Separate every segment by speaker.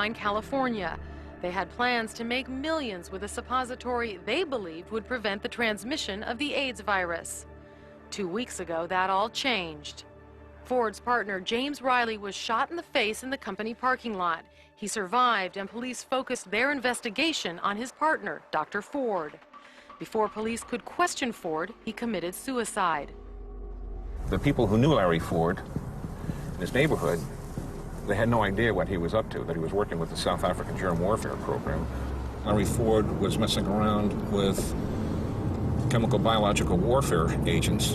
Speaker 1: Irvine, California. They had plans to make millions with a suppository they believed would prevent the transmission of the AIDS virus. 2 weeks ago, that all changed. Ford's partner, James Riley, was shot in the face in the company parking lot. He survived, and police focused their investigation on his partner, Dr. Ford. Before police could question Ford, he committed suicide.
Speaker 2: The people who knew Larry Ford in his neighborhood, they had no idea what he was up to, that he was working with the South African germ warfare program. Larry Ford was messing around with chemical biological warfare agents,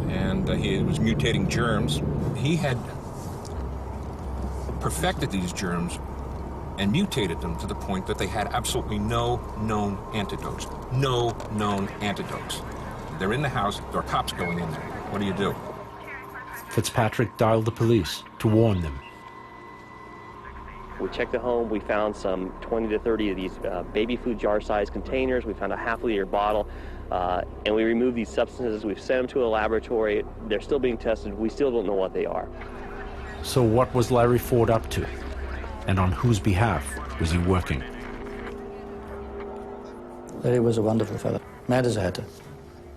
Speaker 2: and he was mutating germs. He had perfected these germs and mutated them to the point that they had absolutely no known antidotes. No known antidotes. They're in the house, there are cops going in there. What do you do?
Speaker 3: Fitzpatrick dialed the police to warn them.
Speaker 4: We checked the home, we found some 20 to 30 of these baby food jar-sized containers. We found a half-liter bottle, and we removed these substances. We've sent them to a laboratory. They're still being tested. We still don't know what they are.
Speaker 3: So what was Larry Ford up to? And on whose behalf was he working?
Speaker 5: Larry was a wonderful fellow, mad as a hatter.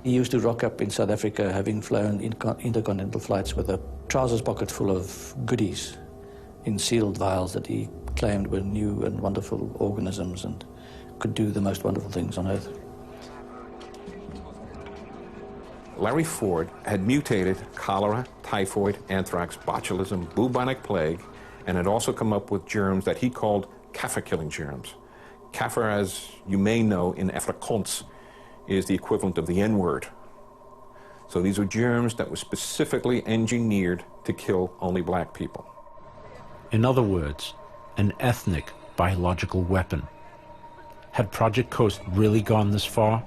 Speaker 5: He used to rock up in South Africa, having flown intercontinental flights with a trousers pocket full of goodies in sealed vials that he claimed were new and wonderful organisms and could do the most wonderful things on Earth.
Speaker 2: Larry Ford had mutated cholera, typhoid, anthrax, botulism, bubonic plague, and had also come up with germs that he called kaffir-killing germs. Kaffir, as you may know, in Afrikaans, is the equivalent of the N-word. So these were germs that were specifically engineered to kill only black people.
Speaker 3: In other words, an ethnic biological weapon. Had Project Coast really gone this far?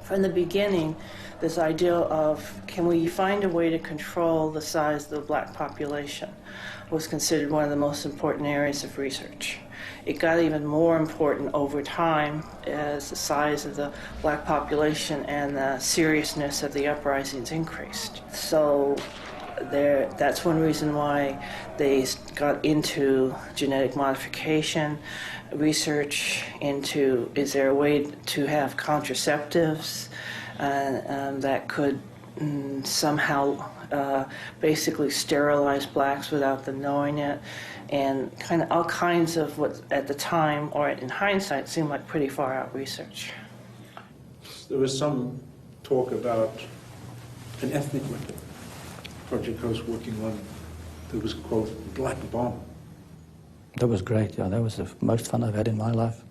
Speaker 6: From the beginning, this idea of can we find a way to control the size of the black population was considered one of the most important areas of research. It got even more important over time as the size of the black population and the seriousness of the uprisings increased. So that's one reason why they got into genetic modification, research into is there a way to have contraceptives that could somehow basically sterilize blacks without them knowing it, and kind of all kinds of what at the time, or in hindsight, seemed like pretty far out research.
Speaker 7: There was some talk about an ethnic weapon Project Coast working on that was, quote, black bomb.
Speaker 5: That was great, yeah, that was the most fun I've had in my life.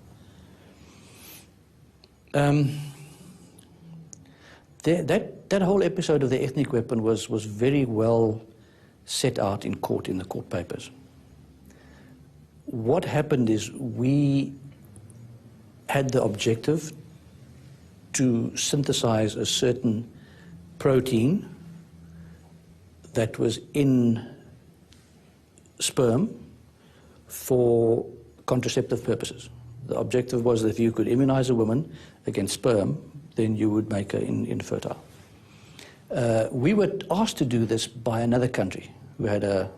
Speaker 5: That whole episode of the ethnic weapon was very well set out in court, in the court papers. What happened is we had the objective to synthesize a certain protein that was in sperm for contraceptive purposes. The objective was that if you could immunize a woman against sperm, then you would make her infertile. We were asked to do this by another country who had a